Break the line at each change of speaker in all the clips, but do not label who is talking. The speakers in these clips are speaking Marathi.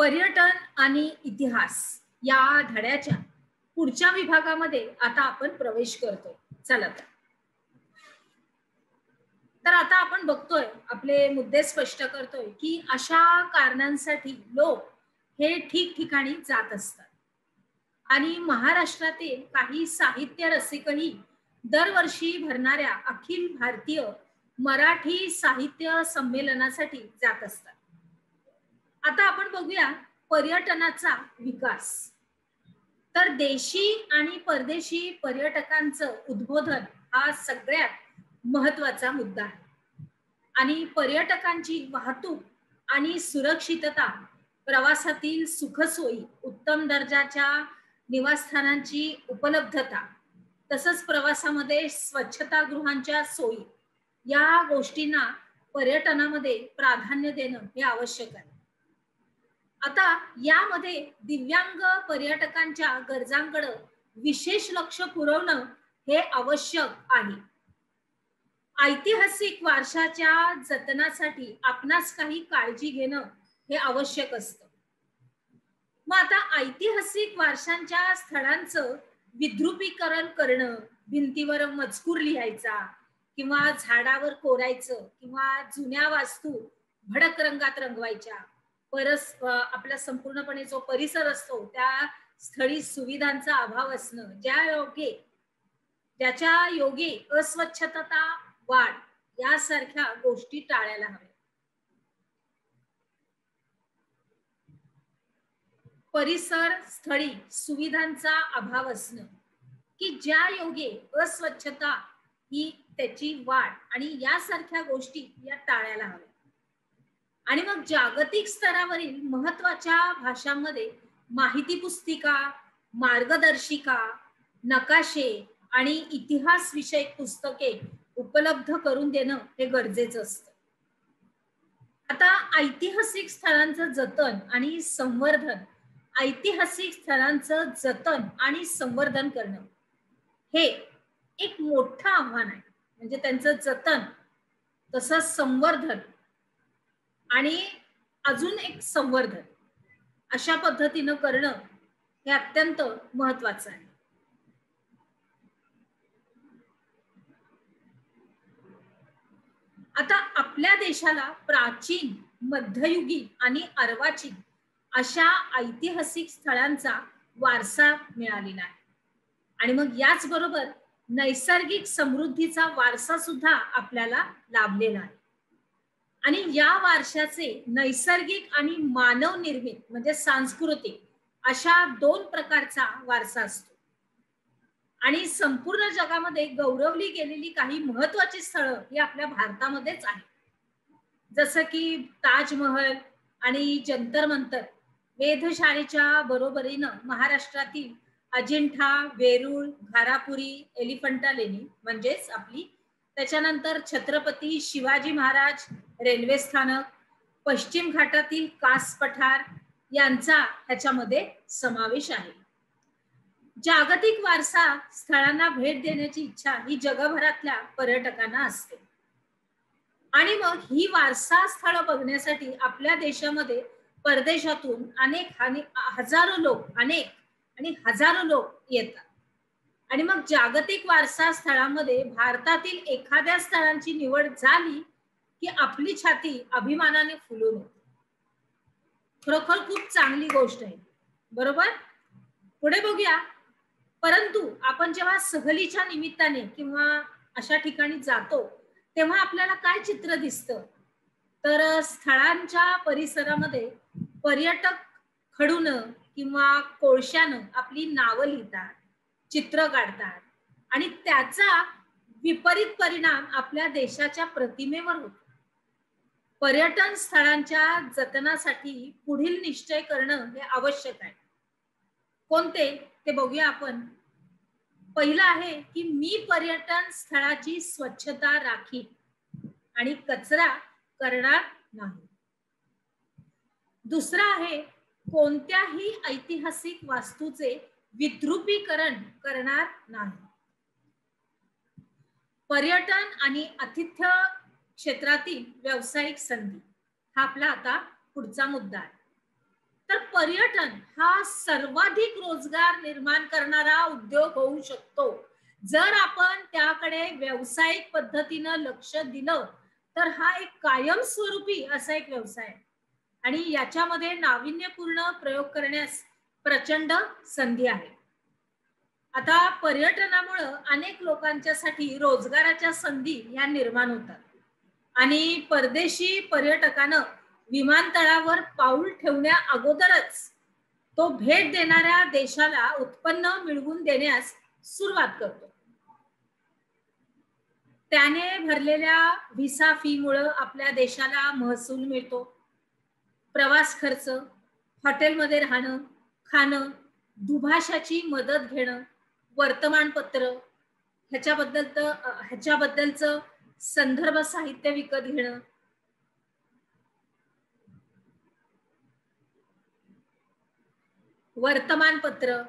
पर्यटन आणि इतिहास या धड्याच्या पुढच्या विभागामध्ये आता आपण प्रवेश करतोय. चला तर आता आपण बघतोय, आपले मुद्दे स्पष्ट करतोय की अशा कारणांसाठी लोक हे ठिकठिकाणी जात असतात आणि महाराष्ट्रातील काही साहित्य रसिकही दरवर्षी भरणाऱ्या अखिल भारतीय मराठी साहित्य संमेलनासाठी जात असतात. आता आपण बघूया पर्यटनाचा विकास. तर देशी आणि परदेशी पर्यटकांचं उद्बोधन हा सगळ्यात महत्वाचा मुद्दा आहे आणि पर्यटकांची वाहतूक आणि सुरक्षितता, प्रवासातील सुखसोयी, उत्तम दर्जाच्या निवासस्थानांची उपलब्धता, तसंच प्रवासामध्ये स्वच्छतागृहांच्या सोयी या गोष्टींना पर्यटनामध्ये प्राधान्य देणं हे आवश्यक आहे. आता यामध्ये दिव्यांग पर्यटकांच्या गरजांकडे विशेष लक्ष पुरवणं हे आवश्यक आहे. ऐतिहासिक वारशाच्या जतनासाठी आपणास काही काळजी घेणं हे आवश्यक असतं. मग आता ऐतिहासिक वारशांच्या स्थळांचं विद्रुपीकरण करणं, भिंतीवर मजकूर लिहायचा किंवा झाडावर कोरायचं किंवा जुन्या वास्तू भडक रंगात रंगवायच्या, आपला संपूर्णपणे जो परिसर असतो त्या स्थळी सुविधांचा अभाव असणं, ज्याच्या योगे अस्वच्छता वाढ यासारख्या गोष्टी टाळायला हव्या. परिसर स्थळी सुविधांचा अभाव असणं की ज्या योगे अस्वच्छता ही त्याची वाढ आणि यासारख्या गोष्टी या टाळायला हव्या. आणि मग जागतिक स्तरावरील महत्वाच्या भाषांमध्ये माहिती पुस्तिका, मार्गदर्शिका, नकाशे आणि इतिहास विषयक पुस्तके उपलब्ध करून देणं हे गरजेचं असतं. आता ऐतिहासिक स्थळांचं जतन आणि संवर्धन, ऐतिहासिक स्थळांचं जतन आणि संवर्धन करणं हे एक मोठं आव्हान आहे. म्हणजे त्यांचं जतन, तसंच संवर्धन आणि अजून एक संवर्धन अशा पद्धतीनं करणं हे अत्यंत महत्वाचं आहे. आता आपल्या देशाला प्राचीन, मध्ययुगीन आणि अर्वाचीन अशा ऐतिहासिक स्थळांचा वारसा मिळालेला आहे आणि मग याच बरोबर नैसर्गिक समृद्धीचा वारसा सुद्धा आपल्याला लाभलेला आहे. आणि या वारशाचे नैसर्गिक आणि मानव निर्मित म्हणजे सांस्कृतिक अशा दोन प्रकारचा वारसा असतो. आणि संपूर्ण जगामध्ये गौरवली गेलेली काही महत्वाची स्थळं ही आपल्या भारतामध्येच आहेत. जसं की ताजमहल आणि जंतर मंतर, वेधशाळेच्या बरोबरीनं महाराष्ट्रातील अजिंठा, वेरूळ, घारापुरी, एलिफंटा लेणी म्हणजेच आपली, त्याच्यानंतर छत्रपती शिवाजी महाराज रेल्वे स्थानक, पश्चिम घाटातील कास पठार यांचा ह्याच्यामध्ये समावेश आहे. जागतिक वारसा स्थळांना भेट देण्याची इच्छा ही जगभरातल्या पर्यटकांना असते आणि मग ही वारसा स्थळ बघण्यासाठी आपल्या देशामध्ये परदेशातून हजारो लोक येतात. आणि मग जागतिक वारसा स्थळांमध्ये भारतातील एखाद्या स्थळांची निवड झाली की आपली छाती अभिमानाने फुलून येते. खरोखर खूप चांगली गोष्ट आहे, बरोबर. पुढे बघूया. परंतु आपण जेव्हा सहलीच्या निमित्ताने किंवा अशा ठिकाणी जातो तेव्हा आपल्याला काय चित्र दिसतं, तर स्थळांच्या परिसरामध्ये पर्यटक खडूनं किंवा कोळशानं आपली नावं लिहितात, चित्र काढतात आणि त्याचा विपरीत परिणाम आपल्या देशाच्या प्रतिमेवर होतो. पर्यटन स्थळांच्या जतनासाठी पुढील निश्चय करणं हे आवश्यक आहे. कोणते ते बघूया आपण. पहिलं आहे की मी पर्यटन स्थळाची स्वच्छता राखीन आणि कचरा करणार नाही. दुसरा आहे कोणत्याही ऐतिहासिक वास्तूचे विद्रुपीकरण करणार नाही. पर्यटन आणि आतिथ्य क्षेत्रातील व्यावसायिक संधी हा आपला आता पुढचा मुद्दा आहे. तर पर्यटन हा सर्वाधिक रोजगार निर्माण करणारा उद्योग होऊ शकतो जर आपण त्याकडे व्यावसायिक पद्धतीनं लक्ष दिलं. तर हा एक कायमस्वरूपी असा एक व्यवसाय आहे आणि याच्यामध्ये नाविन्यपूर्ण प्रयोग करण्यास प्रचंड संधी आहे. आता पर्यटनामुळे अनेक लोकांच्यासाठी रोजगाराच्या संधी या निर्माण होतात आणि परदेशी पर्यटकानं विमानतळावर पाऊल ठेवण्या अगोदरच तो भेट देणाऱ्या देशाला उत्पन्न मिळवून देण्यास सुरुवात करतो. त्याने भरलेल्या व्हिसा फी मुळे आपल्या देशाला महसूल मिळतो. प्रवास खर्च, हॉटेलमध्ये राहणं, खाणं, दुभाषाची मदत घेणं, वर्तमानपत्र ह्याच्याबद्दलचं संदर्भ साहित्य विकत घेणं, वर्तमानपत्र,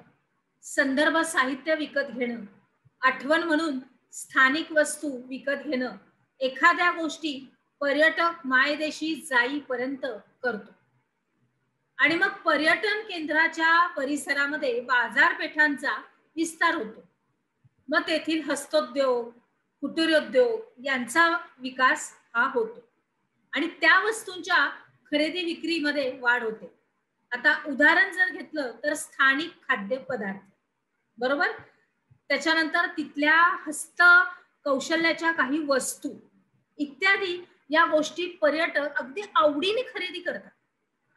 संदर्भ साहित्य विकत घेणं, आठवण म्हणून स्थानिक वस्तू विकत घेणं, एखाद्या गोष्टी पर्यटक मायदेशी जाईपर्यंत करतो. आणि मग पर्यटन केंद्राच्या परिसरामध्ये बाजारपेठांचा विस्तार होतो. मग तेथील हस्तोद्योग, कुटीरोद्योग यांचा विकास हा होतो आणि त्या वस्तूंच्या खरेदी विक्रीमध्ये वाढ होते. आता उदाहरण जर घेतलं तर स्थानिक खाद्यपदार्थ, बरोबर, त्याच्यानंतर तिथल्या हस्त कौशल्याच्या काही वस्तू इत्यादी या गोष्टी पर्यटक अगदी आवडीने खरेदी करतात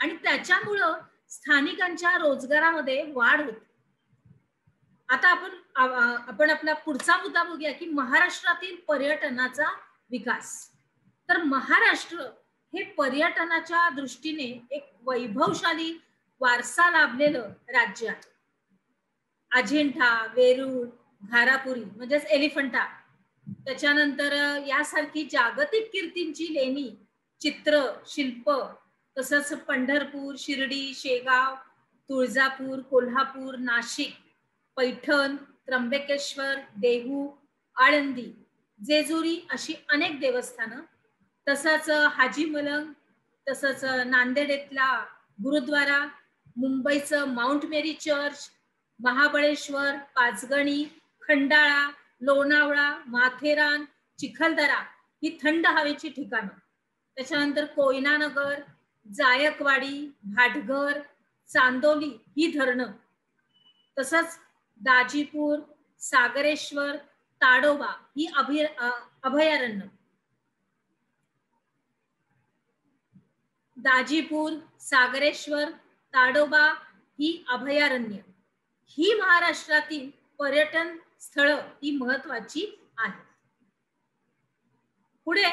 आणि त्याच्यामुळं स्थानिकांच्या रोजगारामध्ये वाढ होते. आता आपण आपला पुढचा मुद्दा बघूया की महाराष्ट्रातील पर्यटनाचा विकास. तर महाराष्ट्र हे पर्यटनाच्या दृष्टीने एक वैभवशाली वारसा लाभलेलं राज्य आहे. अजिंठा, वेरूळ, घारापुरी म्हणजेच एलिफंटा, त्याच्यानंतर यासारखी जागतिक कीर्तींची लेणी, चित्र, शिल्प, तसंच पंढरपूर, शिर्डी, शेगाव, तुळजापूर, कोल्हापूर, नाशिक, पैठण, त्र्यंबकेश्वर, देहू, आळंदी, जेजुरी अशी अनेक देवस्थानं, तसंच हाजी मलंग, तसंच नांदेडेतला गुरुद्वारा, मुंबईचं माउंट मेरी चर्च, महाबळेश्वर, पाचगणी, खंडाळा, लोणावळा, माथेरान, चिखलदरा ही थंड हवेची ठिकाणं, त्याच्यानंतर कोयना नगर, जायकवाडी, भाटघर, चांदोली ही धरणं, तसंच दाजीपूर, सागरेश्वर, ताडोबा ही अभयारण्य, दाजीपूर, सागरेश्वर, ताडोबा ही अभयारण्य ही महाराष्ट्रातील पर्यटन स्थळ ही महत्वाची आहेत. पुढे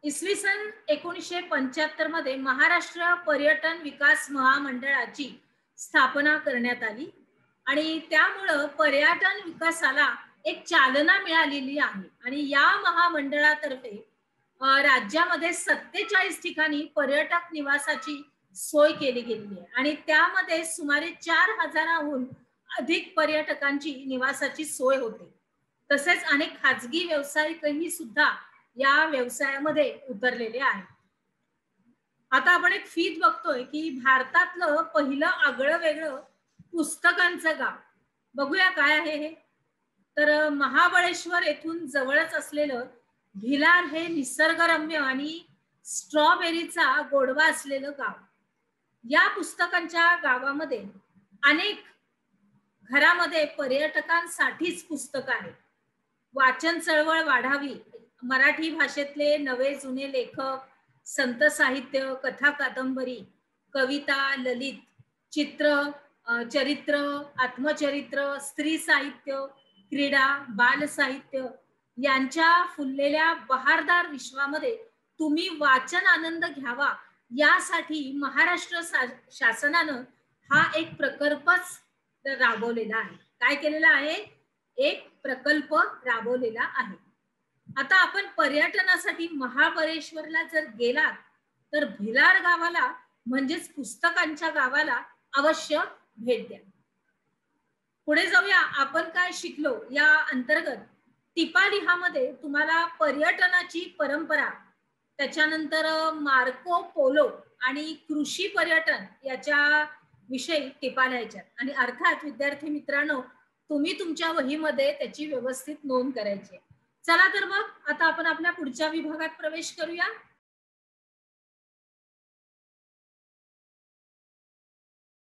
इसवी सन 1975 मध्ये महाराष्ट्र पर्यटन विकास महामंडळाची स्थापना करण्यात आली आणि त्यामुळं पर्यटन विकासाला एक चालना मिळालेली आहे आणि या महामंडळातर्फे राज्यामध्ये 47 ठिकाणी पर्यटक निवासाची सोय केली गेलेली आहे आणि त्यामध्ये सुमारे 4000हून अधिक पर्यटकांची निवासाची सोय होते. तसेच अनेक खाजगी व्यावसायिकही सुद्धा या व्यवसायामध्ये उतरलेले आहेत. आता आपण एक फीत बघतोय की भारतातलं पहिलं आगळं वेगळं पुस्तकांचं गाव, बघूया काय आहे हे. तर महाबळेश्वर येथून जवळच असलेलं भिलार हे निसर्गरम्य आणि स्ट्रॉबेरीचा गोडवा असलेलं गाव. या पुस्तकांच्या गावामध्ये अनेक घरामध्ये पर्यटकांसाठीच पुस्तक आहेत. वाचन चळवळ वाढावी, मराठी भाषेतले नवे जुने लेखक, संत साहित्य, कथा कादंबरी, कविता, ललित, चित्र, चरित्र, आत्मचरित्र, स्त्री साहित्य, क्रीडा, बाल साहित्य यांच्या फुललेल्या बहारदार विश्वामध्ये तुम्ही वाचन आनंद घ्यावा यासाठी महाराष्ट्र शासनानं हा एक प्रकल्पच राबवलेला आहे. काय केलेला आहे? एक प्रकल्प राबवलेला आहे. आता आपण पर्यटनासाठी महाबळेश्वरला जर गेलात तर भिलार गावाला म्हणजेच पुस्तकांच्या गावाला अवश्य भेट द्या. पुढे जाऊया. आपण काय शिकलो या अंतर्गत टिपालिहामध्ये तुम्हाला पर्यटनाची परंपरा, त्याच्यानंतर मार्को पोलो आणि कृषी पर्यटन याच्या विषयी टिपा लिहायच्यात. आणि अर्थात विद्यार्थी मित्रांनो, तुम्ही तुमच्या वहीमध्ये त्याची व्यवस्थित नोंद करायची. चला तर मग आता आपण आपल्या पुढच्या विभागात प्रवेश करूया.